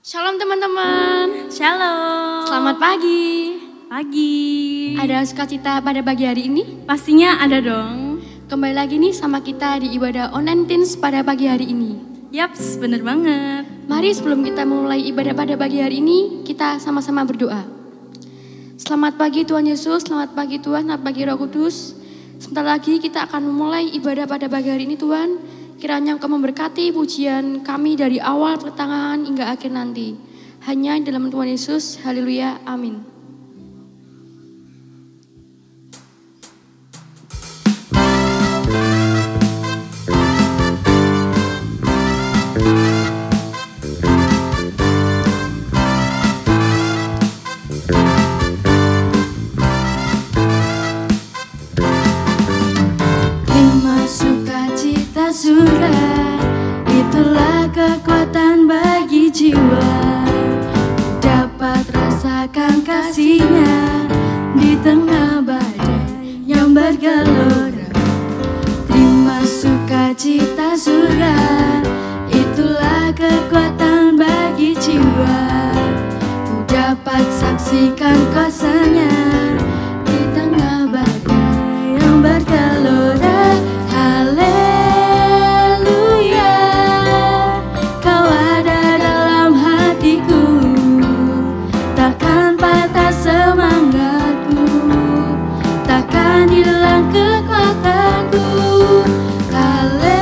Shalom teman-teman. Shalom. Selamat pagi. Pagi. Ada sukacita pada pagi hari ini? Pastinya ada dong. Kembali lagi nih sama kita di ibadah online teens pada pagi hari ini. Yaps, bener banget. Mari sebelum kita mulai ibadah pada pagi hari ini, kita sama-sama berdoa. Selamat pagi Tuhan Yesus, selamat pagi Tuhan, selamat pagi Roh Kudus. Sebentar lagi kita akan memulai ibadah pada pagi hari ini Tuhan. Kiranya Engkau memberkati pujian kami dari awal pertengahan hingga akhir nanti. Hanya di dalam Tuhan Yesus, haleluya, amin. Surga, itulah kekuatan bagi jiwa. Dapat rasakan kasih-Nya di tengah badai yang bergelora. Terima sukacita surga, itulah kekuatan bagi jiwa. Dapat saksikan kuasa-Nya di tengah badai yang bergelora. Hilang kekuatanku, haleluya.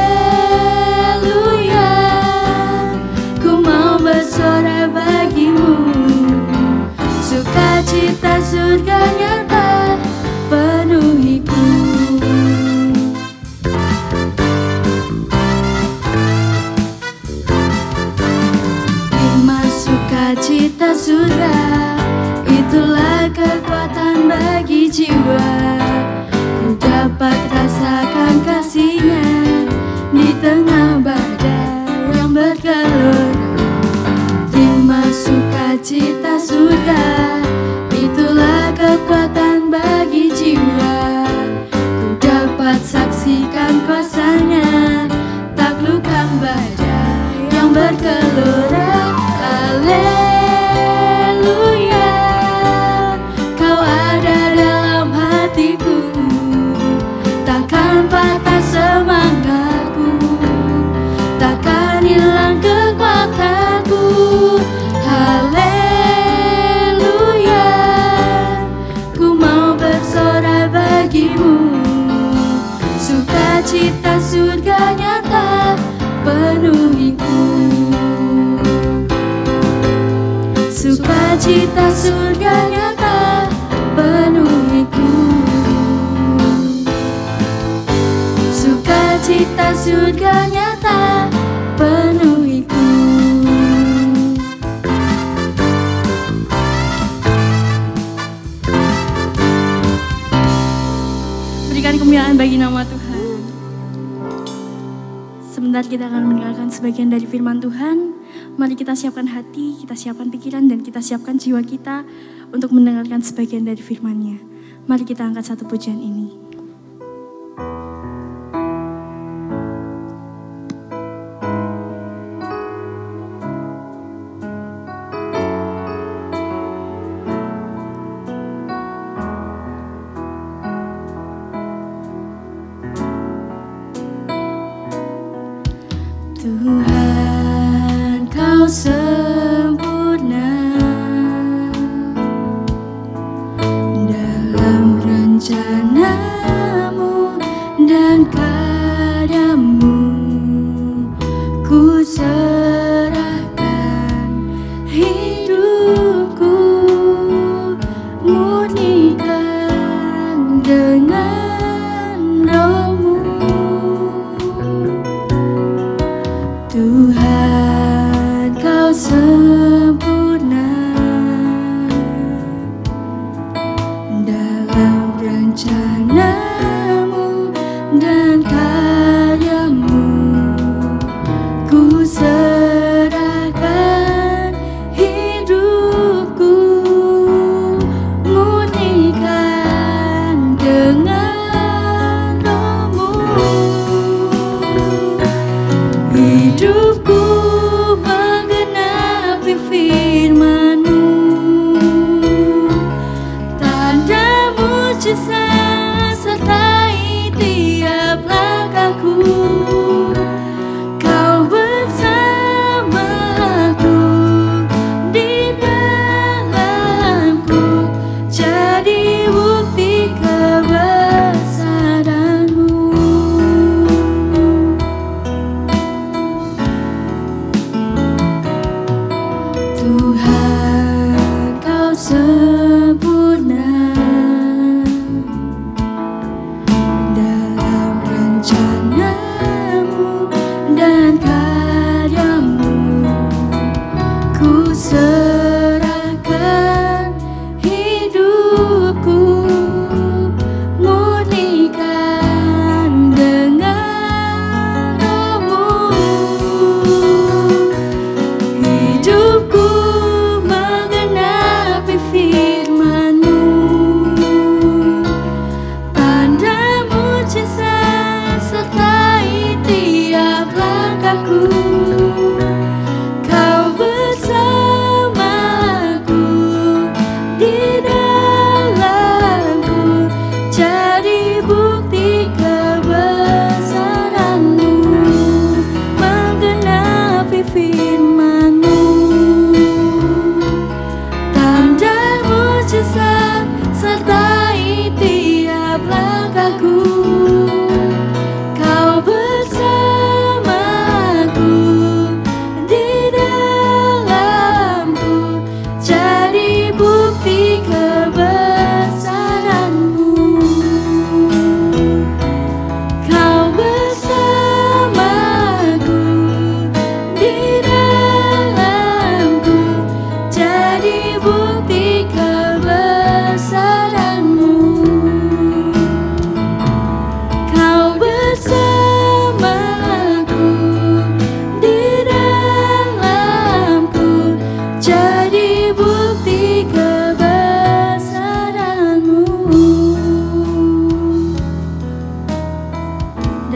Ku mau bersorak bagimu, sukacita surga nyata penuhiku. Terima sukacita surga, itulah kekuatan bagi jiwa. Dapat rasakan kasih-Nya di tengah badai yang bergelora. Terima sukacita surga, itulah kekuatan bagi jiwa. Ku dapat saksikan kuasa-Nya, taklukkan badai yang bergelora. Haleluya, Kau ada dalam hatiku. Takkan patah semangatku, takkan hilang kekuatanku. Haleluya, ku mau bersorak bagimu, sukacita surga nyata penuhiku. Sukacita surga nyata penuhiku. Sukacita surga nyata penuhiku. Berikan kemuliaan bagi nama Tuhan. Sebentar kita akan mendengarkan sebagian dari firman Tuhan. Mari kita siapkan hati, kita siapkan pikiran, dan kita siapkan jiwa kita untuk mendengarkan sebagian dari firman-Nya. Mari kita angkat satu pujian ini. Tuhan, Kau sempurna dalam rencana-Mu dan karya-Mu. Ku serahkan hidupku, murnikan dengan Roh-Mu.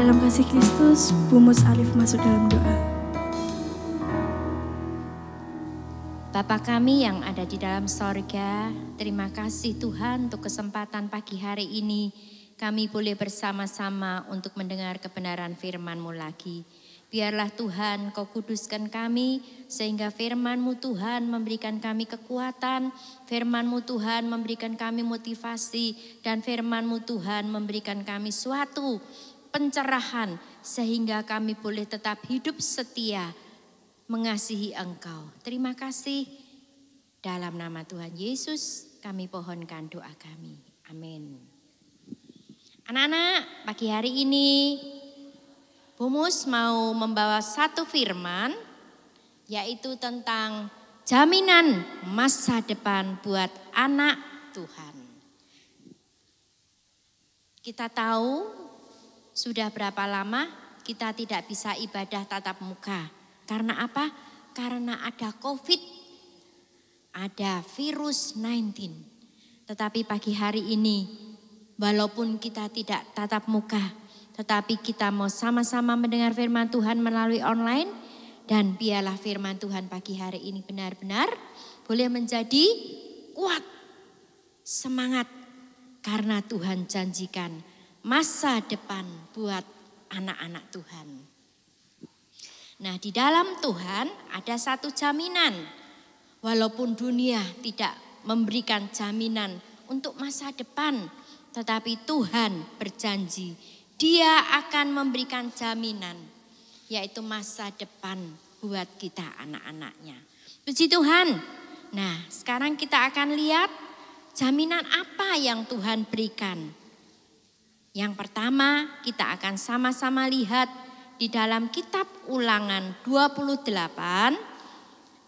Dalam kasih Kristus, Bu Mus Arif masuk dalam doa. Bapa kami yang ada di dalam sorga, terima kasih Tuhan untuk kesempatan pagi hari ini. Kami boleh bersama-sama untuk mendengar kebenaran firman-Mu lagi. Biarlah Tuhan Kau kuduskan kami, sehingga firman-Mu Tuhan memberikan kami kekuatan, firman-Mu Tuhan memberikan kami motivasi, dan firman-Mu Tuhan memberikan kami suatu pencerahan, sehingga kami boleh tetap hidup setia, mengasihi Engkau. Terima kasih. Dalam nama Tuhan Yesus kami pohonkan doa kami. Amin. Anak-anak, pagi hari ini Bu Mus mau membawa satu firman, yaitu tentang jaminan masa depan buat anak Tuhan. Kita tahu sudah berapa lama kita tidak bisa ibadah tatap muka. Karena apa? Karena ada COVID, ada virus 19. Tetapi pagi hari ini, walaupun kita tidak tatap muka, tetapi kita mau sama-sama mendengar firman Tuhan melalui online. Dan biarlah firman Tuhan pagi hari ini benar-benar boleh menjadi kuat, semangat. Karena Tuhan janjikan masa depan buat anak-anak Tuhan. Nah, di dalam Tuhan ada satu jaminan. Walaupun dunia tidak memberikan jaminan untuk masa depan, tetapi Tuhan berjanji Dia akan memberikan jaminan, yaitu masa depan buat kita anak-anaknya. Puji Tuhan. Nah, sekarang kita akan lihat jaminan apa yang Tuhan berikan. Yang pertama, kita akan sama-sama lihat di dalam kitab Ulangan 28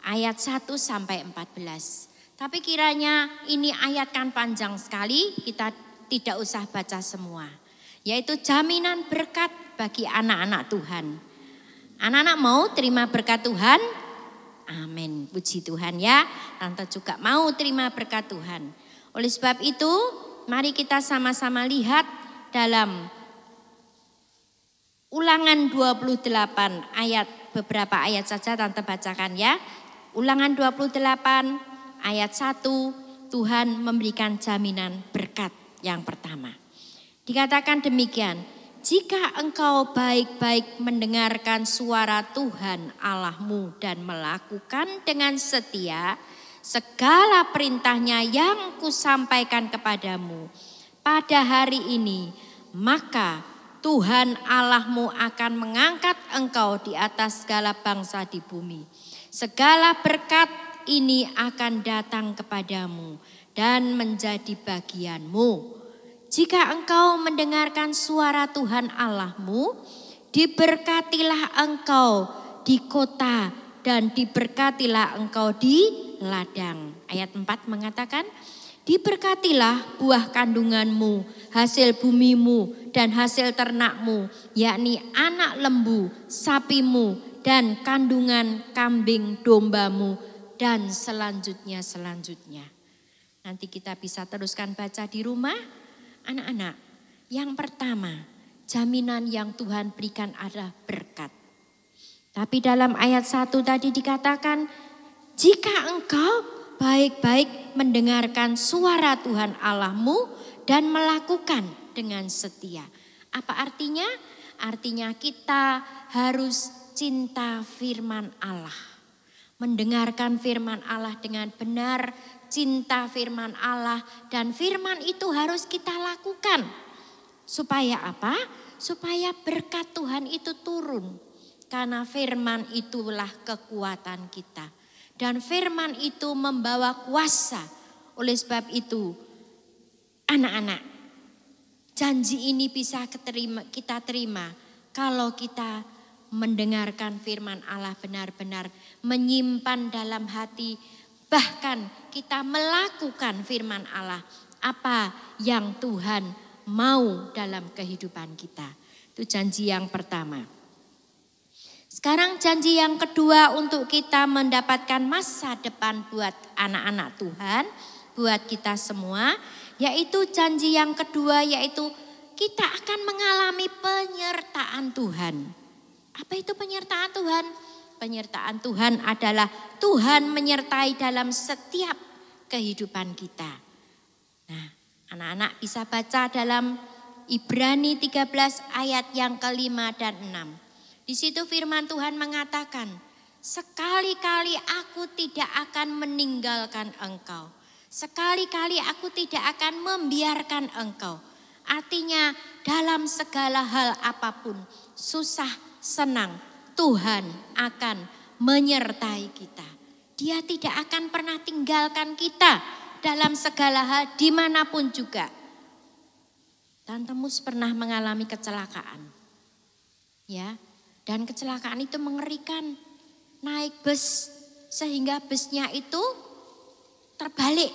ayat 1 sampai 14. Tapi kiranya ini ayat kan panjang sekali, kita tidak usah baca semua. Yaitu jaminan berkat bagi anak-anak Tuhan. Anak-anak mau terima berkat Tuhan? Amin, puji Tuhan ya. Tante juga mau terima berkat Tuhan. Oleh sebab itu, mari kita sama-sama lihat dalam Ulangan 28 ayat, beberapa ayat saja Tante bacakan ya. Ulangan 28 ayat 1, Tuhan memberikan jaminan berkat yang pertama. Dikatakan demikian, jika engkau baik-baik mendengarkan suara Tuhan Allahmu dan melakukan dengan setia segala perintahnya yang kusampaikan kepadamu pada hari ini, maka Tuhan Allahmu akan mengangkat engkau di atas segala bangsa di bumi. Segala berkat ini akan datang kepadamu dan menjadi bagianmu. Jika engkau mendengarkan suara Tuhan Allahmu, diberkatilah engkau di kota dan diberkatilah engkau di ladang. Ayat 4 mengatakan, diberkatilah buah kandunganmu, hasil bumimu dan hasil ternakmu, yakni anak lembu, sapimu dan kandungan kambing dombamu dan selanjutnya. Nanti kita bisa teruskan baca di rumah. Anak-anak, yang pertama, jaminan yang Tuhan berikan adalah berkat. Tapi dalam ayat 1 tadi dikatakan, jika engkau baik-baik mendengarkan suara Tuhan Allahmu dan melakukan dengan setia. Apa artinya? Artinya kita harus cinta firman Allah. Mendengarkan firman Allah dengan benar, cinta firman Allah, dan firman itu harus kita lakukan. Supaya apa? Supaya berkat Tuhan itu turun. Karena firman itulah kekuatan kita. Dan firman itu membawa kuasa. Oleh sebab itu, anak-anak, janji ini bisa kita terima kalau kita mendengarkan firman Allah benar-benar, menyimpan dalam hati, bahkan kita melakukan firman Allah, apa yang Tuhan mau dalam kehidupan kita. Itu janji yang pertama. Sekarang janji yang kedua untuk kita mendapatkan masa depan buat anak-anak Tuhan, buat kita semua, yaitu janji yang kedua, yaitu kita akan mengalami penyertaan Tuhan. Apa itu penyertaan Tuhan? Penyertaan Tuhan adalah Tuhan menyertai dalam setiap kehidupan kita. Nah, anak-anak bisa baca dalam Ibrani 13 ayat yang ke-5 dan 6. Di situ firman Tuhan mengatakan, sekali-kali aku tidak akan meninggalkan engkau. Sekali-kali aku tidak akan membiarkan engkau. Artinya dalam segala hal apapun, susah, senang, Tuhan akan menyertai kita. Dia tidak akan pernah tinggalkan kita dalam segala hal dimanapun juga. Tante Mus pernah mengalami kecelakaan. Ya, dan kecelakaan itu mengerikan. Naik bus sehingga busnya itu terbalik.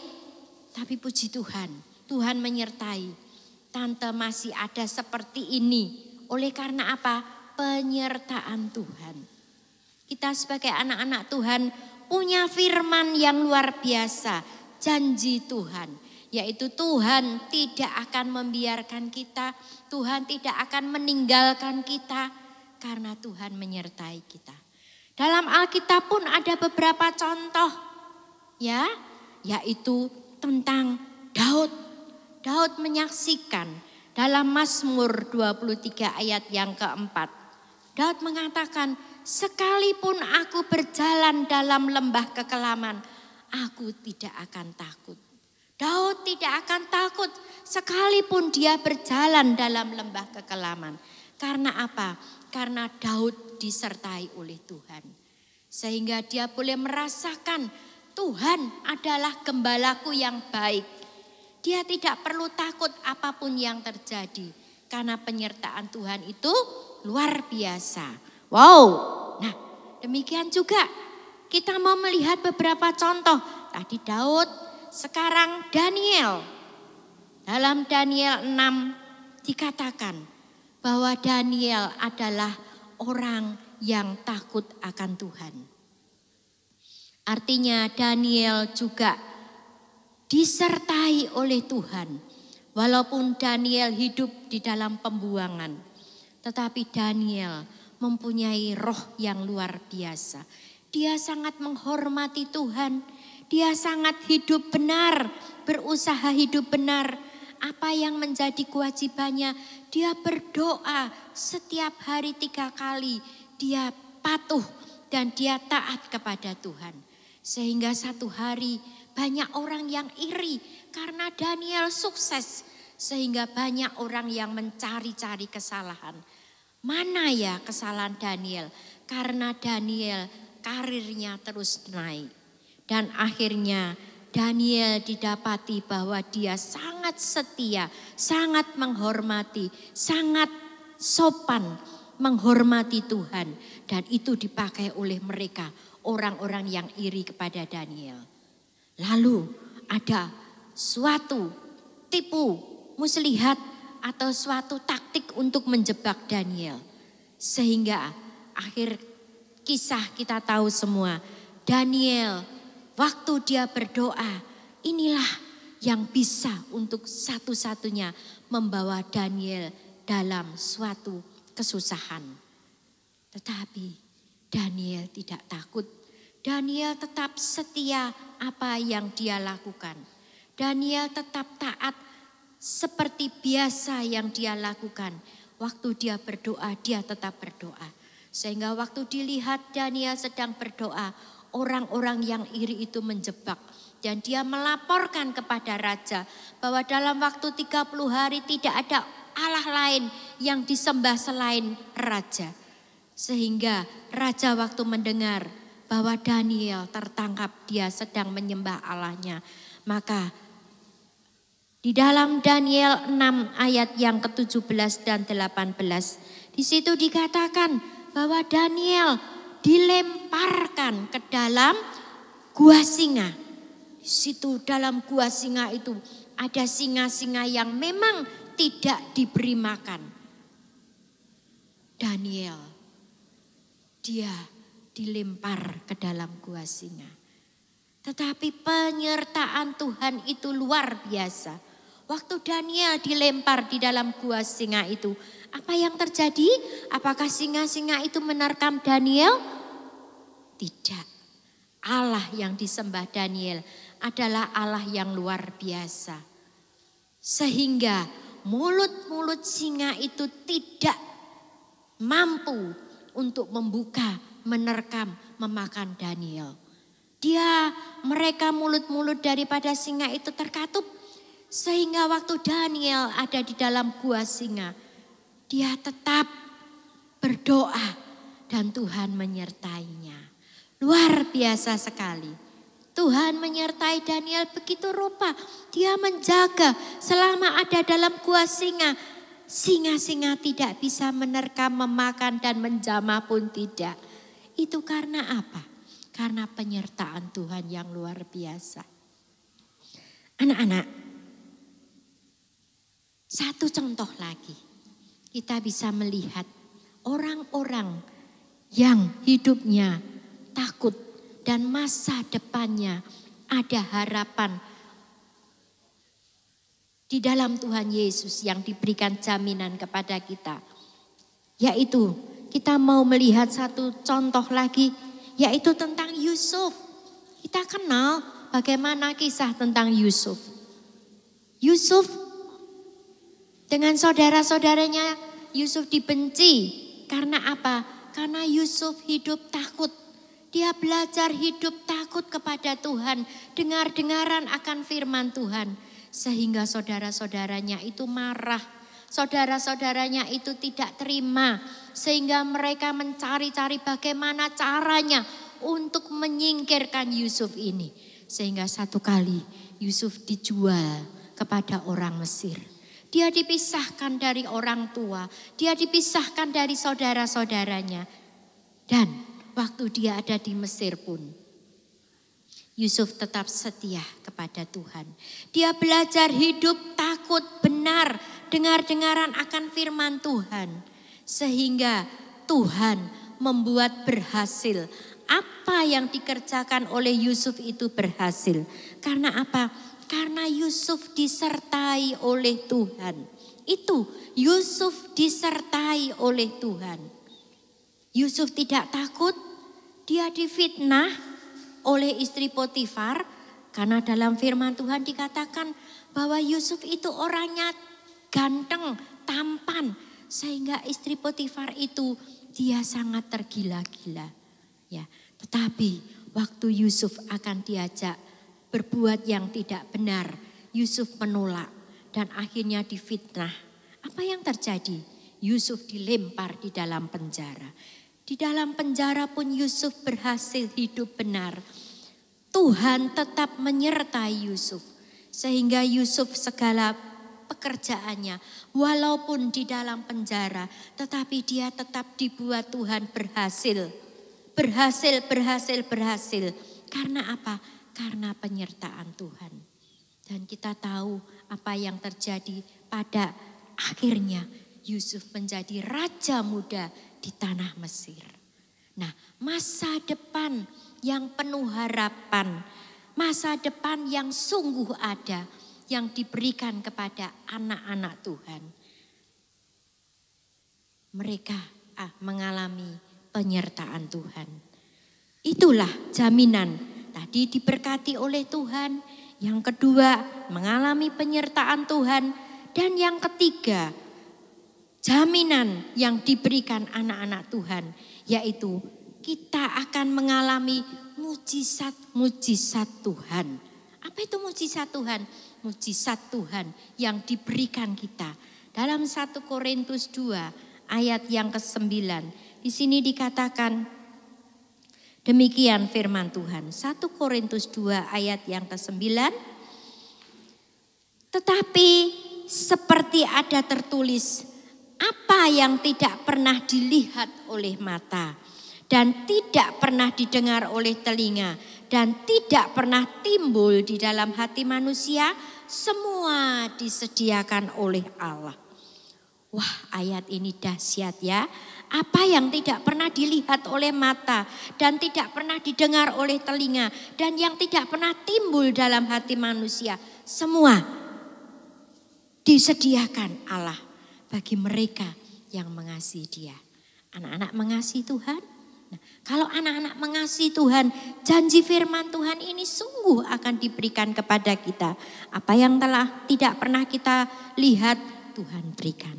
Tapi puji Tuhan, Tuhan menyertai. Tante masih ada seperti ini. Oleh karena apa? Penyertaan Tuhan. Kita sebagai anak-anak Tuhan punya firman yang luar biasa. Janji Tuhan. Yaitu Tuhan tidak akan membiarkan kita. Tuhan tidak akan meninggalkan kita. Karena Tuhan menyertai kita. Dalam Alkitab pun ada beberapa contoh. Ya, yaitu tentang Daud. Daud menyaksikan dalam Mazmur 23 ayat yang keempat. Daud mengatakan, sekalipun aku berjalan dalam lembah kekelaman, aku tidak akan takut. Daud tidak akan takut sekalipun dia berjalan dalam lembah kekelaman. Karena apa? Karena Daud disertai oleh Tuhan. Sehingga dia boleh merasakan Tuhan adalah gembalaku yang baik. Dia tidak perlu takut apapun yang terjadi. Karena penyertaan Tuhan itu luar biasa. Wow, nah demikian juga kita mau melihat beberapa contoh. Tadi Daud, sekarang Daniel. Dalam Daniel 6 dikatakan bahwa Daniel adalah orang yang takut akan Tuhan. Artinya Daniel juga disertai oleh Tuhan. Walaupun Daniel hidup di dalam pembuangan, tetapi Daniel mempunyai roh yang luar biasa. Dia sangat menghormati Tuhan. Dia sangat hidup benar, berusaha hidup benar. Apa yang menjadi kewajibannya, dia berdoa setiap hari 3 kali. Dia patuh dan dia taat kepada Tuhan. Sehingga satu hari banyak orang yang iri karena Daniel sukses. Sehingga banyak orang yang mencari-cari kesalahan. Mana ya kesalahan Daniel? Karena Daniel karirnya terus naik. Dan akhirnya Daniel didapati bahwa dia sangat setia, sangat menghormati, sangat sopan menghormati Tuhan. Dan itu dipakai oleh mereka, orang-orang yang iri kepada Daniel. Lalu ada suatu tipu muslihat atau suatu taktik untuk menjebak Daniel. Sehingga akhir kisah kita tahu semua, Daniel waktu dia berdoa, inilah yang bisa untuk satu-satunya membawa Daniel dalam suatu kesusahan. Tetapi Daniel tidak takut. Daniel tetap setia apa yang dia lakukan. Daniel tetap taat seperti biasa yang dia lakukan. Waktu dia berdoa, dia tetap berdoa. Sehingga waktu dilihat Daniel sedang berdoa, orang-orang yang iri itu menjebak. Dan dia melaporkan kepada raja bahwa dalam waktu 30 hari tidak ada Allah lain yang disembah selain raja. Sehingga raja waktu mendengar bahwa Daniel tertangkap dia sedang menyembah Allahnya. Maka di dalam Daniel 6 ayat yang ke-17 dan 18. Di situ dikatakan bahwa Daniel dilemparkan ke dalam gua singa. Di situ dalam gua singa itu ada singa-singa yang memang tidak diberi makan. Daniel, dia dilempar ke dalam gua singa. Tetapi penyertaan Tuhan itu luar biasa. Waktu Daniel dilempar di dalam gua singa itu, apa yang terjadi? Apakah singa-singa itu menerkam Daniel? Tidak. Allah yang disembah Daniel adalah Allah yang luar biasa. Sehingga mulut-mulut singa itu tidak mampu untuk membuka, menerkam, memakan Daniel. Mereka mulut-mulut daripada singa itu terkatup. Sehingga waktu Daniel ada di dalam gua singa, dia tetap berdoa dan Tuhan menyertainya. Luar biasa sekali. Tuhan menyertai Daniel begitu rupa. Dia menjaga selama ada dalam gua singa. Singa-singa tidak bisa menerkam, memakan dan menjamah pun tidak. Itu karena apa? Karena penyertaan Tuhan yang luar biasa. Anak-anak, satu contoh lagi, kita bisa melihat orang-orang yang hidupnya takut dan masa depannya ada harapan di dalam Tuhan Yesus yang diberikan jaminan kepada kita. Yaitu kita mau melihat satu contoh lagi, yaitu tentang Yusuf. Kita kenal bagaimana kisah tentang Yusuf. Yusuf dengan saudara-saudaranya, Yusuf dibenci. Karena apa? Karena Yusuf hidup takut. Dia belajar hidup takut kepada Tuhan. Dengar-dengaran akan firman Tuhan. Sehingga saudara-saudaranya itu marah. Saudara-saudaranya itu tidak terima. Sehingga mereka mencari-cari bagaimana caranya untuk menyingkirkan Yusuf ini. Sehingga satu kali Yusuf dijual kepada orang Mesir. Dia dipisahkan dari orang tua. Dia dipisahkan dari saudara-saudaranya. Dan waktu dia ada di Mesir pun, Yusuf tetap setia kepada Tuhan. Dia belajar hidup takut, benar, dengar-dengaran akan firman Tuhan. Sehingga Tuhan membuat berhasil. Apa yang dikerjakan oleh Yusuf itu berhasil. Karena apa? Karena Yusuf disertai oleh Tuhan. Itu Yusuf disertai oleh Tuhan. Yusuf tidak takut, dia difitnah oleh istri Potifar. Karena dalam firman Tuhan dikatakan bahwa Yusuf itu orangnya ganteng, tampan. Sehingga istri Potifar itu dia sangat tergila-gila. Ya, tetapi waktu Yusuf akan diajak berbuat yang tidak benar, Yusuf menolak dan akhirnya difitnah. Apa yang terjadi? Yusuf dilempar di dalam penjara. Di dalam penjara pun Yusuf berhasil hidup benar. Tuhan tetap menyertai Yusuf. Sehingga Yusuf segala pekerjaannya, walaupun di dalam penjara, tetapi dia tetap dibuat Tuhan berhasil. Berhasil. Karena apa? Karena penyertaan Tuhan. Dan kita tahu apa yang terjadi pada akhirnya Yusuf menjadi raja muda di tanah Mesir. Nah, masa depan yang penuh harapan, masa depan yang sungguh ada yang diberikan kepada anak-anak Tuhan. Mereka mengalami penyertaan Tuhan. Itulah jaminan. Tadi diberkati oleh Tuhan. Yang kedua, mengalami penyertaan Tuhan. Dan yang ketiga, jaminan yang diberikan anak-anak Tuhan. Yaitu kita akan mengalami mujizat-mujizat Tuhan. Apa itu mujizat Tuhan? Mujizat Tuhan yang diberikan kita. Dalam 1 Korintus 2 ayat yang ke-9. Di sini dikatakan, demikian firman Tuhan. 1 Korintus 2 ayat yang ke-9. Tetapi seperti ada tertulis, apa yang tidak pernah dilihat oleh mata dan tidak pernah didengar oleh telinga dan tidak pernah timbul di dalam hati manusia, semua disediakan oleh Allah. Wah, ayat ini dahsyat ya. Apa yang tidak pernah dilihat oleh mata dan tidak pernah didengar oleh telinga dan yang tidak pernah timbul dalam hati manusia, semua disediakan Allah bagi mereka yang mengasihi Dia. Anak-anak mengasihi Tuhan. Nah, kalau anak-anak mengasihi Tuhan, janji firman Tuhan ini sungguh akan diberikan kepada kita. Apa yang telah tidak pernah kita lihat, Tuhan berikan.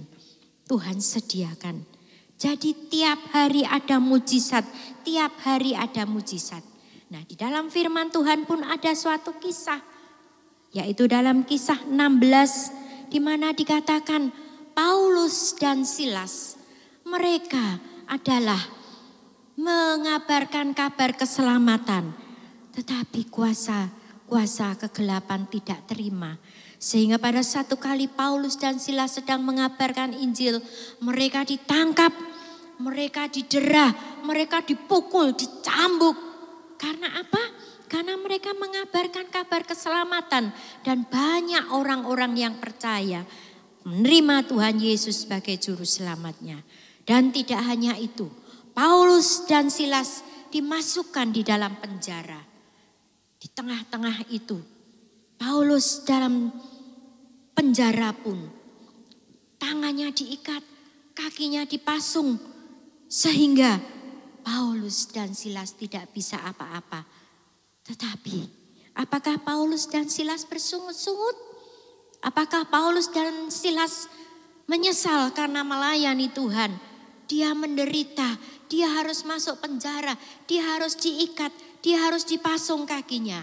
Tuhan sediakan. Jadi tiap hari ada mujizat, tiap hari ada mujizat. Nah, di dalam firman Tuhan pun ada suatu kisah, yaitu dalam Kisah 16, di mana dikatakan Paulus dan Silas, mereka adalah mengabarkan kabar keselamatan, tetapi kuasa kegelapan tidak terima. Sehingga pada satu kali Paulus dan Silas sedang mengabarkan Injil, mereka ditangkap, mereka didera, mereka dipukul, dicambuk. Karena apa? Karena mereka mengabarkan kabar keselamatan dan banyak orang-orang yang percaya menerima Tuhan Yesus sebagai juru selamatnya. Dan tidak hanya itu, Paulus dan Silas dimasukkan di dalam penjara. Di tengah-tengah itu, Paulus dalam penjara pun tangannya diikat, kakinya dipasung, sehingga Paulus dan Silas tidak bisa apa-apa. Tetapi apakah Paulus dan Silas bersungut-sungut? Apakah Paulus dan Silas menyesal karena melayani Tuhan? Dia menderita, dia harus masuk penjara, dia harus diikat, dia harus dipasung kakinya.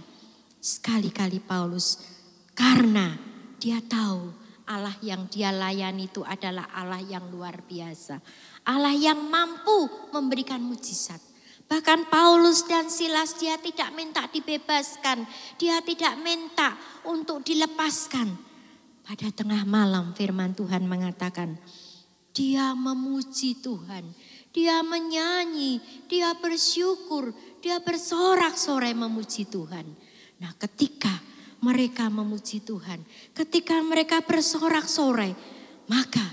Sekali-kali Paulus, karena dia tahu Allah yang dia layani itu adalah Allah yang luar biasa. Allah yang mampu memberikan mujizat. Bahkan Paulus dan Silas dia tidak minta dibebaskan. Dia tidak minta untuk dilepaskan. Pada tengah malam firman Tuhan mengatakan, dia memuji Tuhan. Dia menyanyi, dia bersyukur, dia bersorak-sorai memuji Tuhan. Nah, ketika mereka memuji Tuhan, ketika mereka bersorak-sorai, maka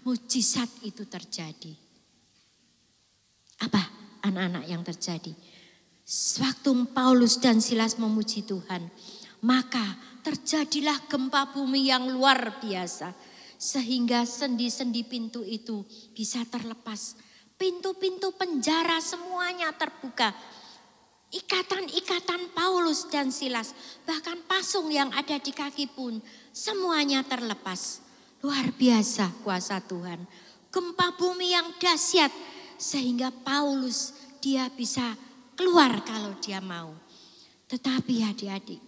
mujizat itu terjadi. Apa anak-anak yang terjadi? Waktu Paulus dan Silas memuji Tuhan, maka terjadilah gempa bumi yang luar biasa. Sehingga sendi-sendi pintu itu bisa terlepas. Pintu-pintu penjara semuanya terbuka. Ikatan-ikatan Paulus dan Silas, bahkan pasung yang ada di kaki pun semuanya terlepas. Luar biasa kuasa Tuhan. Gempa bumi yang dahsyat sehingga Paulus dia bisa keluar kalau dia mau. Tetapi adik-adik,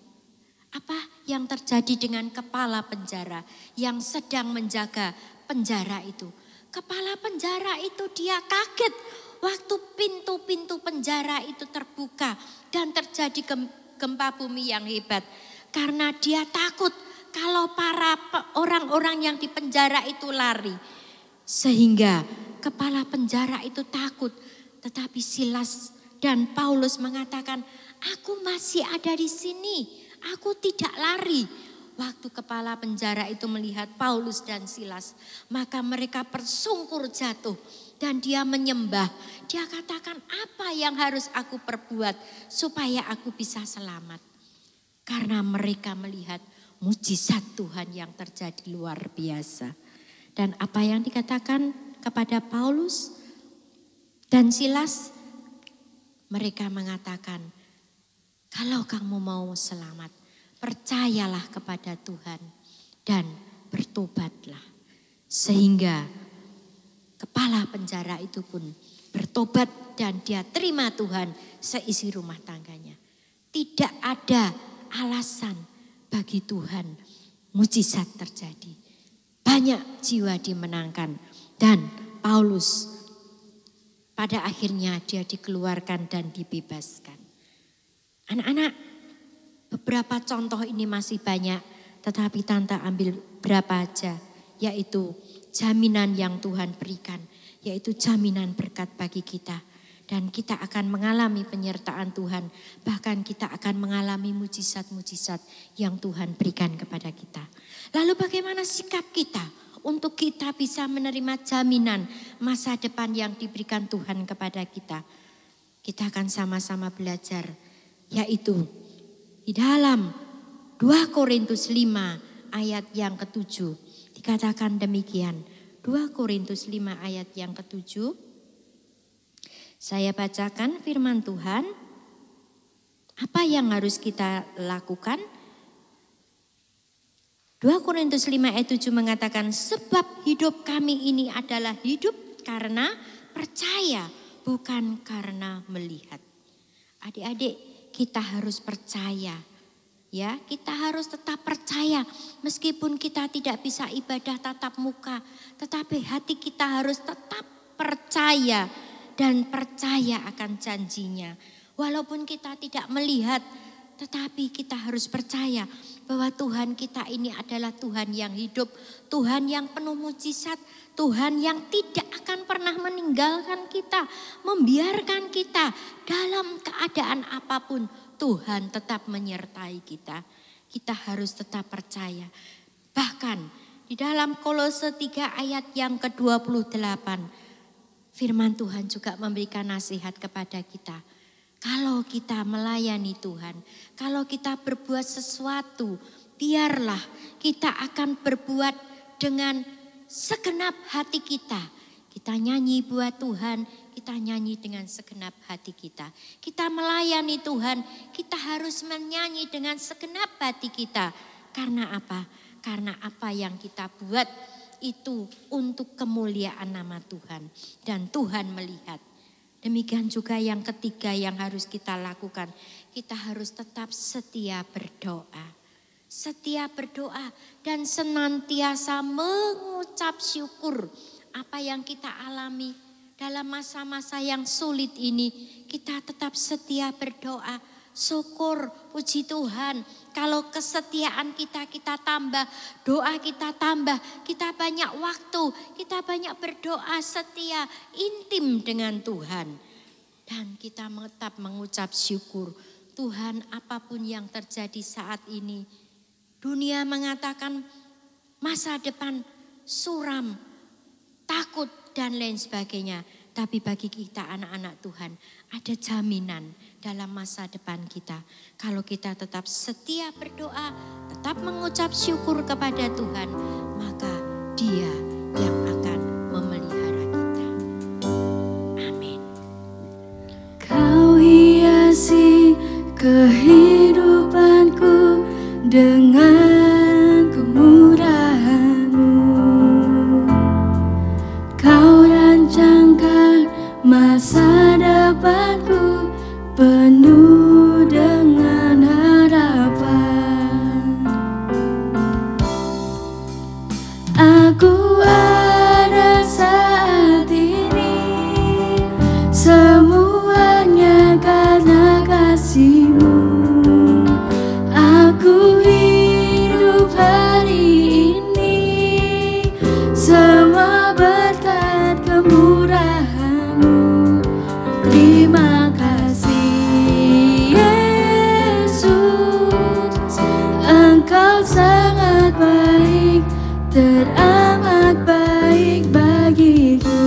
apa yang terjadi dengan kepala penjara yang sedang menjaga penjara itu? Kepala penjara itu dia kaget waktu pintu-pintu penjara itu terbuka dan terjadi gempa bumi yang hebat. Karena dia takut kalau para orang-orang yang di penjara itu lari. Sehingga kepala penjara itu takut. Tetapi Silas dan Paulus mengatakan, aku masih ada di sini. Aku tidak lari. Waktu kepala penjara itu melihat Paulus dan Silas, maka mereka bersungkur jatuh dan dia menyembah. Dia katakan, apa yang harus aku perbuat supaya aku bisa selamat? Karena mereka melihat mujizat Tuhan yang terjadi luar biasa. Dan apa yang dikatakan kepada Paulus dan Silas? Mereka mengatakan, kalau kamu mau selamat, percayalah kepada Tuhan dan bertobatlah. Sehingga kepala penjara itu pun bertobat dan dia terima Tuhan seisi rumah tangganya. Tidak ada alasan bagi Tuhan mujizat terjadi. Banyak jiwa dimenangkan dan Paulus pada akhirnya dia dikeluarkan dan dibebaskan. Anak-anak, beberapa contoh ini masih banyak, tetapi Tante ambil berapa aja, yaitu jaminan yang Tuhan berikan, yaitu jaminan berkat bagi kita. Dan kita akan mengalami penyertaan Tuhan, bahkan kita akan mengalami mujizat-mujizat yang Tuhan berikan kepada kita. Lalu bagaimana sikap kita untuk kita bisa menerima jaminan masa depan yang diberikan Tuhan kepada kita? Kita akan sama-sama belajar, yaitu di dalam 2 Korintus 5 ayat yang ke-7 Dikatakan demikian, 2 Korintus 5 ayat yang ke-7. Saya bacakan firman Tuhan. Apa yang harus kita lakukan? 2 Korintus 5 ayat 7 mengatakan, sebab hidup kami ini adalah hidup karena percaya, bukan karena melihat. Adik-adik, kita harus percaya. Ya, kita harus tetap percaya meskipun kita tidak bisa ibadah tatap muka, tetapi hati kita harus tetap percaya dan percaya akan janjinya. Walaupun kita tidak melihat, tetapi kita harus percaya bahwa Tuhan kita ini adalah Tuhan yang hidup, Tuhan yang penuh mujizat, Tuhan yang tidak akan pernah meninggalkan kita, membiarkan kita dalam keadaan apapun. Tuhan tetap menyertai kita. Kita harus tetap percaya. Bahkan di dalam Kolose 3 ayat yang ke-28, firman Tuhan juga memberikan nasihat kepada kita. Kalau kita melayani Tuhan, kalau kita berbuat sesuatu, biarlah kita akan berbuat dengan segenap hati kita. Kita nyanyi buat Tuhan, kita nyanyi dengan segenap hati kita. Kita melayani Tuhan, kita harus menyanyi dengan segenap hati kita. Karena apa? Karena apa yang kita buat itu untuk kemuliaan nama Tuhan. Dan Tuhan melihat. Demikian juga yang ketiga yang harus kita lakukan. Kita harus tetap setia berdoa. Setia berdoa dan senantiasa mengucap syukur. Apa yang kita alami dalam masa-masa yang sulit ini, kita tetap setia berdoa. Syukur, puji Tuhan. Kalau kesetiaan kita tambah, doa kita tambah, kita banyak waktu, kita banyak berdoa setia, intim dengan Tuhan. Dan kita tetap mengucap syukur. Tuhan, apapun yang terjadi saat ini, dunia mengatakan masa depan suram, takut dan lain sebagainya. Tapi bagi kita anak-anak Tuhan ada jaminan dalam masa depan kita. Kalau kita tetap setia berdoa, tetap mengucap syukur kepada Tuhan, maka Dia yang akan memelihara kita. Amin. Kau hiasi kehidupanku dengan kemurahan-Mu. Kau rancangkan masa depanku penuh dengan harapan. Aku ada saat ini, semuanya karena kasih-Mu. Aku hidup hari ini, semua berkat kemurahan-Mu. Terima kasih Yesus, Engkau sangat baik, teramat baik bagiku.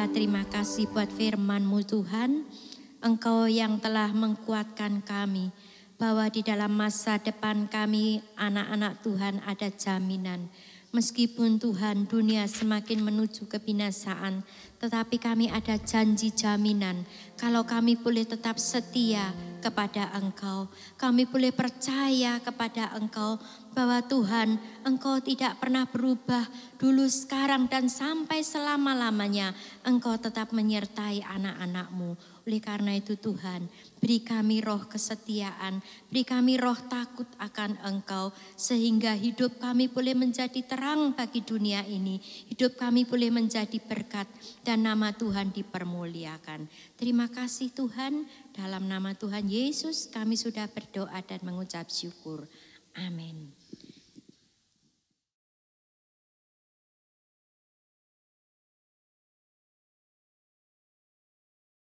Bapa, terima kasih buat firman-Mu Tuhan. Engkau yang telah menguatkan kami bahwa di dalam masa depan kami anak-anak Tuhan ada jaminan. Meskipun Tuhan dunia semakin menuju kebinasaan, tetapi kami ada janji jaminan. Kalau kami boleh tetap setia kepada Engkau, kami boleh percaya kepada Engkau bahwa Tuhan, Engkau tidak pernah berubah dulu, sekarang, dan sampai selama-lamanya. Engkau tetap menyertai anak-anak-Mu. Oleh karena itu Tuhan, beri kami roh kesetiaan, beri kami roh takut akan Engkau, sehingga hidup kami boleh menjadi terang bagi dunia ini. Hidup kami boleh menjadi berkat dan nama Tuhan dipermuliakan. Terima kasih Tuhan, dalam nama Tuhan Yesus kami sudah berdoa dan mengucap syukur. Amin.